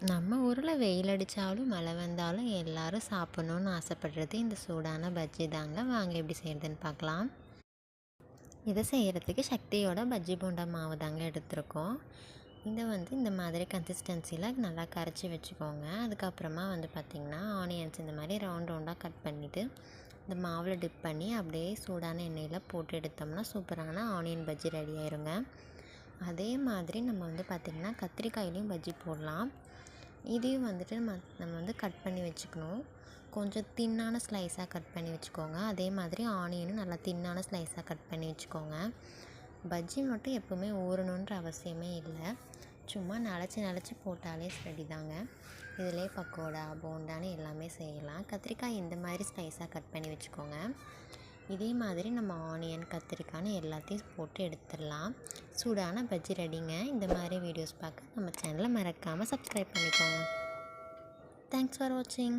நம்ம ஊரில் வெயில் அடித்தாலும் மழை வந்தாலும் எல்லோரும் சாப்பிட்ணுன்னு ஆசைப்படுறது இந்த சூடான பஜ்ஜி தாங்க. வாங்க எப்படி செய்கிறதுன்னு பார்க்கலாம். இதை செய்கிறதுக்கு சக்தியோட பஜ்ஜி போண்டா மாவு தாங்க எடுத்திருக்கோம். இதை இந்த மாதிரி கன்சிஸ்டன்சியில் நல்லா கரைச்சி வச்சுக்கோங்க. அதுக்கப்புறமா பார்த்திங்கன்னா ஆனியன்ஸ் இந்த மாதிரி ரவுண்டாக கட் பண்ணிவிட்டு இந்த மாவில் டிப் பண்ணி அப்படியே சூடான எண்ணெயில் போட்டு எடுத்தோம்னா சூப்பரான ஆனியன் பஜ்ஜி ரெடி ஆயிருங்க. அதே மாதிரி நம்ம பார்த்திங்கன்னா கத்திரிக்காயிலையும் பஜ்ஜி போடலாம். இதையும் நம்ம கட் பண்ணி வச்சுக்கணும். கொஞ்சம் தின்னான ஸ்லைஸாக கட் பண்ணி வச்சுக்கோங்க. அதே மாதிரி ஆனியனும் நல்லா தின்னான ஸ்லைஸாக கட் பண்ணி வச்சுக்கோங்க. பஜ்ஜி மட்டும் எப்போவுமே ஊறணுன்ற அவசியமே இல்லை. சும்மா நனைச்சி போட்டாலே ரெடி தாங்க. இதிலே பக்கோடா போண்டான்னு எல்லாமே செய்யலாம். கத்திரிக்காய் இந்த மாதிரி ஸ்லைஸாக கட் பண்ணி வச்சுக்கோங்க. இதே மாதிரி நம்ம ஆனியன் கத்திரிக்காய்னு எல்லாத்தையும் போட்டு எடுத்துடலாம். சூடான பஜ்ஜி ரெடிங்க. இந்த மாதிரி வீடியோஸ் பார்க்க நம்ம சேனலை மறக்காமல் சப்ஸ்கிரைப் பண்ணிக்கோங்க. தேங்க்ஸ் ஃபார் வாட்சிங்.